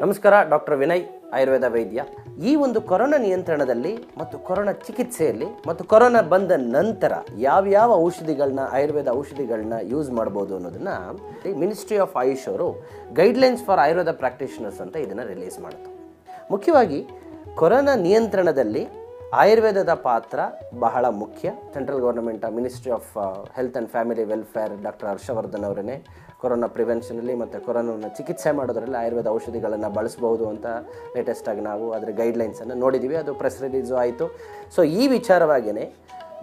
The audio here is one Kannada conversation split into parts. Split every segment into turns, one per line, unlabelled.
ನಮಸ್ಕಾರ, ಡಾಕ್ಟರ್ ವಿನಯ್, ಆಯುರ್ವೇದ ವೈದ್ಯ. ಈ ಒಂದು ಕೊರೋನಾ ನಿಯಂತ್ರಣದಲ್ಲಿ ಮತ್ತು ಕೊರೋನಾ ಚಿಕಿತ್ಸೆಯಲ್ಲಿ ಮತ್ತು ಕೊರೋನಾ ಬಂದ ನಂತರ ಯಾವ್ಯಾವ ಔಷಧಿಗಳನ್ನ, ಆಯುರ್ವೇದ ಔಷಧಿಗಳನ್ನ ಯೂಸ್ ಮಾಡ್ಬೋದು ಅನ್ನೋದನ್ನ ಮಿನಿಸ್ಟ್ರಿ ಆಫ್ ಆಯುಷ್ ಅವರು ಗೈಡ್ಲೈನ್ಸ್ ಫಾರ್ ಆಯುರ್ವೇದ ಪ್ರಾಕ್ಟೀಷನರ್ಸ್ ಅಂತ ಇದನ್ನು ರಿಲೀಸ್ ಮಾಡಿತು. ಮುಖ್ಯವಾಗಿ ಕೊರೋನಾ ನಿಯಂತ್ರಣದಲ್ಲಿ ಆಯುರ್ವೇದದ ಪಾತ್ರ ಬಹಳ ಮುಖ್ಯ. Central government ministry of health and family welfare doctor Harshvardhan ಅವರೇ ಕೊರೋನಾ ಪ್ರಿವೆನ್ಷನಲ್ಲಿ ಮತ್ತು ಕೊರೋನಾನ ಚಿಕಿತ್ಸೆ ಮಾಡೋದ್ರಲ್ಲಿ ಆಯುರ್ವೇದ ಔಷಧಿಗಳನ್ನು ಬಳಸಬಹುದು ಅಂತ ಲೇಟೆಸ್ಟಾಗಿ ನಾವು ಅದರ ಗೈಡ್ಲೈನ್ಸನ್ನು ನೋಡಿದ್ದೀವಿ. ಅದು ಪ್ರೆಸ್ ರಿಲೀಸು ಆಯಿತು. ಸೊ ಈ ವಿಚಾರವಾಗಿಯೇ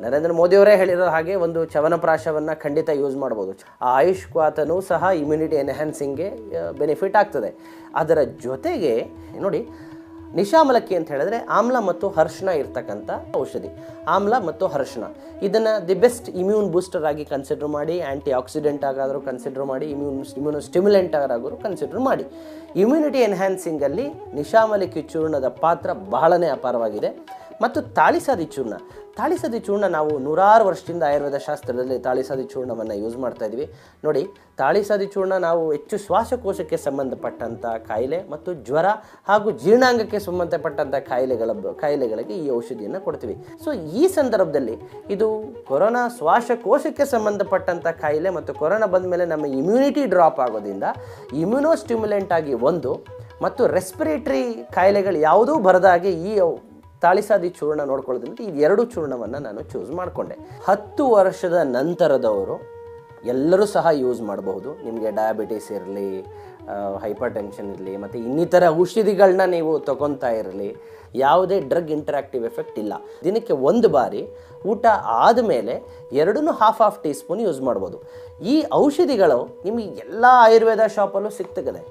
ನರೇಂದ್ರ ಮೋದಿಯವರೇ ಹೇಳಿರೋ ಹಾಗೆ ಒಂದು ಚವನಪ್ರಾಶವನ್ನು ಖಂಡಿತ ಯೂಸ್ ಮಾಡ್ಬೋದು. ಆ ಆಯುಷ್ ಕ್ವಾತನೂ ಸಹ ಇಮ್ಯುನಿಟಿ ಎನ್ಹ್ಯಾನ್ಸಿಂಗ್ಗೆ ಬೆನಿಫಿಟ್ ಆಗ್ತದೆ. ಅದರ ಜೊತೆಗೆ ನೋಡಿ, ನಿಶಾಮಲಕ್ಕಿ ಅಂತ ಹೇಳಿದ್ರೆ ಆಮ್ಲ ಮತ್ತು ಅರಿಶಿಣ ಇರ್ತಕ್ಕಂಥ ಔಷಧಿ. ಆಮ್ಲ ಮತ್ತು ಅರಿಶಿಣ ಇದನ್ನು ದಿ ಬೆಸ್ಟ್ ಇಮ್ಯೂನ್ ಬೂಸ್ಟರ್ ಆಗಿ ಕನ್ಸಿಡರ್ ಮಾಡಿ, ಆ್ಯಂಟಿ ಆಕ್ಸಿಡೆಂಟ್ ಆಗಾದರೂ ಕನ್ಸಿಡರ್ ಮಾಡಿ, ಇಮ್ಯೂನೋ ಸ್ಟಿಮ್ಯುಲೆಂಟ್ ಆಗಾದರೂ ಕನ್ಸಿಡರ್ ಮಾಡಿ. ಇಮ್ಯುನಿಟಿ ಎನ್ಹ್ಯಾನ್ಸಿಂಗಲ್ಲಿ ನಿಶಾಮಲಕ್ಕಿ ಚೂರ್ಣದ ಪಾತ್ರ ಬಹಳನೇ ಅಪಾರವಾಗಿದೆ. ಮತ್ತು ತಾಳಿಸಾದಿ ಚೂರ್ಣ ನಾವು ನೂರಾರು ವರ್ಷದಿಂದ ಆಯುರ್ವೇದ ಶಾಸ್ತ್ರದಲ್ಲಿ ತಾಳಿಸಾದಿ ಚೂರ್ಣವನ್ನು ಯೂಸ್ ಮಾಡ್ತಾ ಇದ್ವಿ. ನೋಡಿ, ತಾಳಿಸಾದಿ ಚೂರ್ಣ ನಾವು ಹೆಚ್ಚು ಶ್ವಾಸಕೋಶಕ್ಕೆ ಸಂಬಂಧಪಟ್ಟಂಥ ಕಾಯಿಲೆ ಮತ್ತು ಜ್ವರ ಹಾಗೂ ಜೀರ್ಣಾಂಗಕ್ಕೆ ಸಂಬಂಧಪಟ್ಟಂಥ ಕಾಯಿಲೆಗಳಿಗೆ ಈ ಔಷಧಿಯನ್ನು ಕೊಡ್ತೀವಿ. ಸೊ ಈ ಸಂದರ್ಭದಲ್ಲಿ ಇದು ಕೊರೋನಾ ಶ್ವಾಸಕೋಶಕ್ಕೆ ಸಂಬಂಧಪಟ್ಟಂಥ ಕಾಯಿಲೆ ಮತ್ತು ಕೊರೋನಾ ಬಂದ ಮೇಲೆ ನಮ್ಮ ಇಮ್ಯುನಿಟಿ ಡ್ರಾಪ್ ಆಗೋದ್ರಿಂದ ಇಮ್ಯುನೋ ಸ್ಟಿಮ್ಯುಲೆಂಟ್ ಆಗಿ ಒಂದು ಮತ್ತು ರೆಸ್ಪಿರೇಟರಿ ಕಾಯಿಲೆಗಳು ಯಾವುದೂ ಬರದಾಗೆ ಈ ತಾಳಿಸಾದಿ ಚೂರ್ಣ ನೋಡ್ಕೊಳ್ಳೋದ್ರಿಂದ ಈ ಎರಡು ಚೂರ್ಣವನ್ನು ನಾನು ಚೂಸ್ ಮಾಡಿಕೊಂಡೆ. 10 ವರ್ಷದ ನಂತರದವರು ಎಲ್ಲರೂ ಸಹ ಯೂಸ್ ಮಾಡಬಹುದು. ನಿಮಗೆ ಡಯಾಬಿಟಿಸ್ ಇರಲಿ, ಹೈಪರ್ ಟೆನ್ಷನ್ ಇರಲಿ, ಮತ್ತು ಇನ್ನಿತರ ಔಷಧಿಗಳನ್ನ ನೀವು ತಗೊತಾ ಇರಲಿ, ಯಾವುದೇ ಡ್ರಗ್ ಇಂಟರಾಕ್ಟಿವ್ ಎಫೆಕ್ಟ್ ಇಲ್ಲ. ದಿನಕ್ಕೆ 1 ಬಾರಿ ಊಟ ಆದಮೇಲೆ 2.5 ಟೀ ಸ್ಪೂನ್ ಯೂಸ್ ಮಾಡ್ಬೋದು. ಈ ಔಷಧಿಗಳು ನಿಮಗೆ ಎಲ್ಲ ಆಯುರ್ವೇದ ಶಾಪಲ್ಲೂ ಸಿಗ್ತದೆ.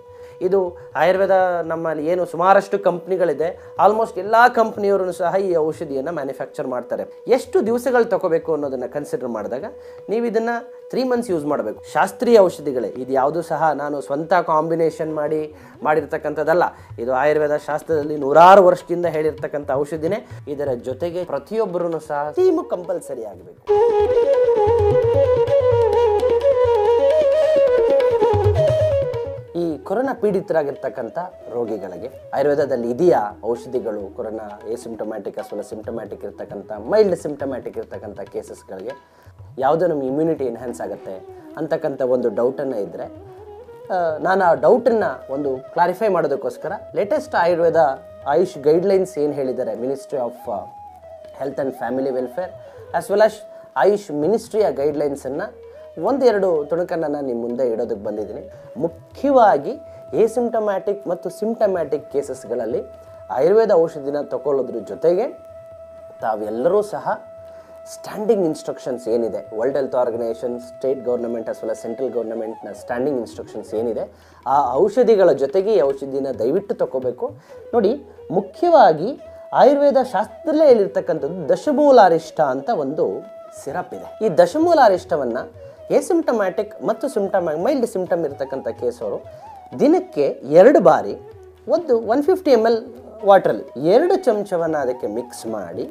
ಇದು ಆಯುರ್ವೇದ ನಮ್ಮಲ್ಲಿ ಏನು ಸುಮಾರಷ್ಟು ಕಂಪ್ನಿಗಳಿದೆ, ಆಲ್ಮೋಸ್ಟ್ ಎಲ್ಲ ಕಂಪ್ನಿಯವರು ಸಹ ಈ ಔಷಧಿಯನ್ನು ಮ್ಯಾನುಫ್ಯಾಕ್ಚರ್ ಮಾಡ್ತಾರೆ. ಎಷ್ಟು ದಿವಸಗಳು ತಗೋಬೇಕು ಅನ್ನೋದನ್ನು ಕನ್ಸಿಡರ್ ಮಾಡಿದಾಗ ನೀವು ಇದನ್ನು 3 ಮಂತ್ಸ್ ಯೂಸ್ ಮಾಡಬೇಕು. ಶಾಸ್ತ್ರೀಯ ಔಷಧಿಗಳೇ ಇದು, ಯಾವುದೂ ಸಹ ನಾನು ಸ್ವಂತ ಕಾಂಬಿನೇಷನ್ ಮಾಡಿರ್ತಕ್ಕಂಥದ್ದಲ್ಲ. ಇದು ಆಯುರ್ವೇದ ಶಾಸ್ತ್ರದಲ್ಲಿ ನೂರಾರು ವರ್ಷದಿಂದ ಹೇಳಿರ್ತಕ್ಕಂಥ ಔಷಧಿನೇ. ಇದರ ಜೊತೆಗೆ ಪ್ರತಿಯೊಬ್ಬರೂ ಸಹ ಟೀಮು ಕಂಪಲ್ಸರಿ ಆಗಬೇಕು. ಈ ಕೊರೋನಾ ಪೀಡಿತರಾಗಿರ್ತಕ್ಕಂಥ ರೋಗಿಗಳಿಗೆ ಆಯುರ್ವೇದದಲ್ಲಿ ಇದೆಯಾ ಔಷಧಿಗಳು? ಕೊರೋನಾ ಎಸಿಂಪ್ಟಮ್ಯಾಟಿಕ್ ಅಥವಾ ಸಿಂಪ್ಟಮ್ಯಾಟಿಕ್ ಇರ್ತಕ್ಕಂಥ, ಮೈಲ್ಡ್ ಸಿಂಪ್ಟಮ್ಯಾಟಿಕ್ ಇರ್ತಕ್ಕಂಥ ಕೇಸಸ್ಗಳಿಗೆ ಯಾವುದೋ ನಮ್ಮ ಇಮ್ಯುನಿಟಿ ಎನ್ಹ್ಯಾನ್ಸ್ ಆಗುತ್ತೆ ಅಂತಕ್ಕಂಥ ಒಂದು ಡೌಟನ್ನು ಇದ್ದರೆ, ನಾನು ಆ ಡೌಟನ್ನು ಒಂದು ಕ್ಲಾರಿಫೈ ಮಾಡೋದಕ್ಕೋಸ್ಕರ ಲೇಟೆಸ್ಟ್ ಆಯುರ್ವೇದ ಆಯುಷ್ ಗೈಡ್ಲೈನ್ಸ್ ಏನು ಹೇಳಿದ್ದಾರೆ ministry of health and family welfare as well as Ayush ಮಿನಿಸ್ಟ್ರಿಯ ಗೈಡ್ಲೈನ್ಸನ್ನು 1-2 ತುಣುಕನ್ನು ನಾನು ನಿಮ್ಮ ಮುಂದೆ ಇಡೋದಕ್ಕೆ ಬಂದಿದ್ದೀನಿ. ಮುಖ್ಯವಾಗಿ ಎಸಿಂಪ್ಟಮ್ಯಾಟಿಕ್ ಮತ್ತು ಸಿಂಪ್ಟಮ್ಯಾಟಿಕ್ ಕೇಸಸ್ಗಳಲ್ಲಿ ಆಯುರ್ವೇದ ಔಷಧಿನ ತಗೊಳ್ಳೋದ್ರ ಜೊತೆಗೆ ತಾವೆಲ್ಲರೂ ಸಹ ಸ್ಟ್ಯಾಂಡಿಂಗ್ ಇನ್ಸ್ಟ್ರಕ್ಷನ್ಸ್ ಏನಿದೆ, world health organization, state government as well as central ಗೌರ್ನಮೆಂಟ್ನ ಸ್ಟ್ಯಾಂಡಿಂಗ್ ಇನ್ಸ್ಟ್ರಕ್ಷನ್ಸ್ ಏನಿದೆ, ಆ ಔಷಧಿಗಳ ಜೊತೆಗೆ ಈ ಔಷಧಿನ ದಯವಿಟ್ಟು ತಗೋಬೇಕು. ನೋಡಿ, ಮುಖ್ಯವಾಗಿ ಆಯುರ್ವೇದ ಶಾಸ್ತ್ರದಲ್ಲೇ ಹೇಳಿರ್ತಕ್ಕಂಥದ್ದು ದಶಮೂಲಾರಿಷ್ಟ ಅಂತ ಒಂದು ಸಿರಪ್ ಇದೆ. ಈ ದಶಮೂಲಾರಿಷ್ಟವನ್ನು ಎಸಿಂಪ್ಟಮ್ಯಾಟಿಕ್ ಮತ್ತು ಮೈಲ್ಡ್ ಸಿಂಪ್ಟಮ್ ಇರತಕ್ಕಂಥ ಕೇಸವರು ದಿನಕ್ಕೆ 2 ಬಾರಿ 150 ml ವಾಟ್ರಲ್ಲಿ 2 ಚಮಚವನ್ನು ಅದಕ್ಕೆ ಮಿಕ್ಸ್ ಮಾಡಿ,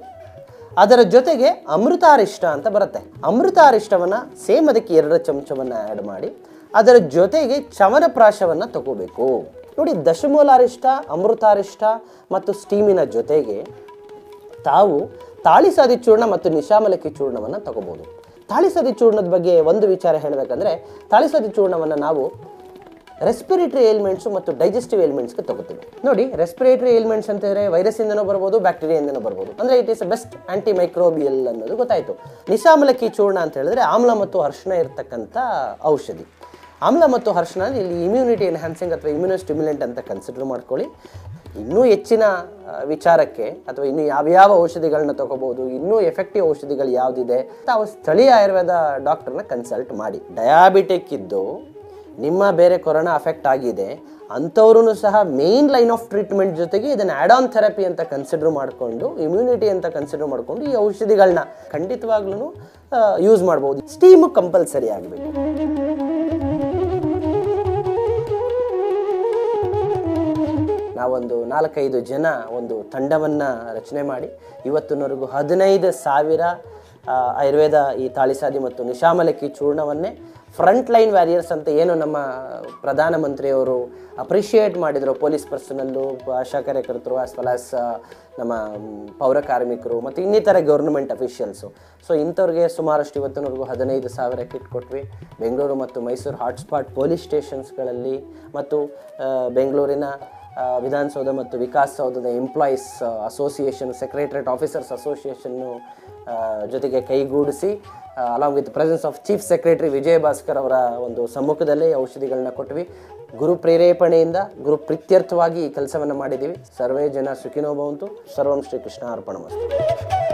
ಅದರ ಜೊತೆಗೆ ಅಮೃತಾರಿಷ್ಟ ಅಂತ ಬರುತ್ತೆ, ಅಮೃತಾರಿಷ್ಟವನ್ನು ಸೇಮ್ ಅದಕ್ಕೆ 2 ಚಮಚವನ್ನು ಆ್ಯಡ್ ಮಾಡಿ ಅದರ ಜೊತೆಗೆ ಚವನಪ್ರಾಶವನ್ನು ತಗೋಬೇಕು. ನೋಡಿ, ದಶಮೂಲಾರಿಷ್ಟ, ಅಮೃತಾರಿಷ್ಟ ಮತ್ತು ಸ್ಟೀಮಿನ ಜೊತೆಗೆ ತಾವು ತಾಳಿಸಾದಿ ಚೂರ್ಣ ಮತ್ತು ನಿಶಾಮಲಕ್ಕಿ ಚೂರ್ಣವನ್ನು ತಗೋಬೋದು. ತಾಳಿಸಾದಿ ಚೂರ್ಣದ ಬಗ್ಗೆ ಒಂದು ವಿಚಾರ ಹೇಳಬೇಕಂದ್ರೆ, ತಾಳಿಸಾದಿ ಚೂರ್ಣವನ್ನು ನಾವು ರೆಸ್ಪಿರೇಟರಿ ಏಲ್ಮೆಂಟ್ಸು ಮತ್ತು ಡೈಜೆಸ್ಟಿವ್ ಏಲ್ಮೆಂಟ್ಸ್ಗೆ ತಗೋತೀವಿ. ನೋಡಿ, ರೆಸ್ಪಿರೇಟರಿ ಏಲ್ಮೆಂಟ್ಸ್ ಅಂತಂದರೆ ವೈರಸ್ಸಿಂದನೂ ಬರ್ಬೋದು, ಬ್ಯಾಕ್ಟೀರಿಯಾದಿಂದನೂ ಬರ್ಬೋದು. ಅಂದರೆ it is best anti microbial ಅನ್ನೋದು ಗೊತ್ತಾಯಿತು. ನಿಶಾಮಲಕ್ಕಿ ಚೂರ್ಣ ಅಂತ ಹೇಳಿದ್ರೆ ಆಮ್ಲ ಮತ್ತು ಅರಿಶಿಣ ಇರತಕ್ಕಂಥ ಔಷಧಿ. ಆಮ್ಲ ಮತ್ತು ಅರಿಶಿಣ ಇಲ್ಲಿ ಇಮ್ಯುನಿಟಿ ಎನ್ಹ್ಯಾನ್ಸಿಂಗ್ ಅಥವಾ ಇಮ್ಯುನೋ ಸ್ಟಿಮ್ಯುಲೆಂಟ್ ಅಂತ ಕನ್ಸಿಡರ್ ಮಾಡ್ಕೊಳ್ಳಿ. ಇನ್ನೂ ಹೆಚ್ಚಿನ ವಿಚಾರಕ್ಕೆ ಅಥವಾ ಇನ್ನೂ ಯಾವ್ಯಾವ ಔಷಧಿಗಳನ್ನ ತಗೋಬಹುದು, ಇನ್ನೂ ಎಫೆಕ್ಟಿವ್ ಔಷಧಿಗಳು ಯಾವುದಿದೆ, ತಾವು ಸ್ಥಳೀಯ ಆಯುರ್ವೇದ ಡಾಕ್ಟರ್ನ ಕನ್ಸಲ್ಟ್ ಮಾಡಿ. ಡಯಾಬಿಟಿಕ್ ಇದ್ದು ನಿಮ್ಮ ಬೇರೆ ಕೊರೋನಾ ಅಫೆಕ್ಟ್ ಆಗಿದೆ ಅಂಥವ್ರೂ ಸಹ ಮೇನ್ ಲೈನ್ ಆಫ್ ಟ್ರೀಟ್ಮೆಂಟ್ ಜೊತೆಗೆ ಇದನ್ನು ಆ್ಯಡ್ ಆನ್ ಥೆರಪಿ ಅಂತ ಕನ್ಸಿಡರ್ ಮಾಡಿಕೊಂಡು, ಇಮ್ಯುನಿಟಿ ಅಂತ ಕನ್ಸಿಡರ್ ಮಾಡಿಕೊಂಡು ಈ ಔಷಧಿಗಳನ್ನ ಖಂಡಿತವಾಗ್ಲೂ ಯೂಸ್ ಮಾಡ್ಬೋದು. ಸ್ಟೀಮು ಕಂಪಲ್ಸರಿ ಆಗಬೇಕು. ನಾವೊಂದು 4-5 ಜನ ಒಂದು ತಂಡವನ್ನು ರಚನೆ ಮಾಡಿ ಇವತ್ತಿನವರೆಗೂ 15,000 ಆಯುರ್ವೇದ ಈ ತಾಳಿಸಾದಿ ಮತ್ತು ನಿಶಾಮಲಕ್ಕಿ ಚೂರ್ಣವನ್ನೇ ಫ್ರಂಟ್ ಲೈನ್ ವ್ಯಾರಿಯರ್ಸ್ ಅಂತ ಏನು ನಮ್ಮ ಪ್ರಧಾನಮಂತ್ರಿಯವರು ಅಪ್ರಿಷಿಯೇಟ್ ಮಾಡಿದರು, ಪೊಲೀಸ್ ಪರ್ಸನಲ್ಲು, ಆಶಾ ಕಾರ್ಯಕರ್ತರು ಆಸ್ ವೆಲ್ ಆಸ್ ನಮ್ಮ ಪೌರ ಕಾರ್ಮಿಕರು ಮತ್ತು ಇನ್ನಿತರ ಗೌರ್ಮೆಂಟ್ ಅಫಿಷಿಯಲ್ಸು. ಸೊ ಇಂಥವ್ರಿಗೆ ಸುಮಾರಷ್ಟು ಇವತ್ತಿನವರೆಗೂ 15,000 ಕಿಟ್ ಕೊಟ್ವಿ. ಬೆಂಗಳೂರು ಮತ್ತು ಮೈಸೂರು ಹಾಟ್ಸ್ಪಾಟ್ ಪೊಲೀಸ್ ಸ್ಟೇಷನ್ಸ್ಗಳಲ್ಲಿ ಮತ್ತು ಬೆಂಗಳೂರಿನ ವಿಧಾನಸೌಧ ಮತ್ತು ವಿಕಾಸ್ ಸೌಧದ ಎಂಪ್ಲಾಯೀಸ್ ಅಸೋಸಿಯೇಷನ್, ಸೆಕ್ರೆಟರೇಟ್ ಆಫೀಸರ್ಸ್ ಅಸೋಸಿಯೇಷನ್ನು ಜೊತೆಗೆ ಕೈಗೂಡಿಸಿ along with presence of chief secretary Vijaya Bhaskar ಅವರ ಒಂದು ಸಮ್ಮುಖದಲ್ಲೇ ಔಷಧಿಗಳನ್ನ ಕೊಟ್ವಿ. ಗುರು ಪ್ರೇರೇಪಣೆಯಿಂದ, ಗುರು ಪ್ರೀತ್ಯರ್ಥವಾಗಿ ಈ ಕೆಲಸವನ್ನು ಮಾಡಿದ್ದೀವಿ. ಸರ್ವೇ ಜನ ಸುಖಿನೋ ಭವಂತು. ಸರ್ವಂ ಶ್ರೀಕೃಷ್ಣ ಅರ್ಪಣಮಸ್ತು.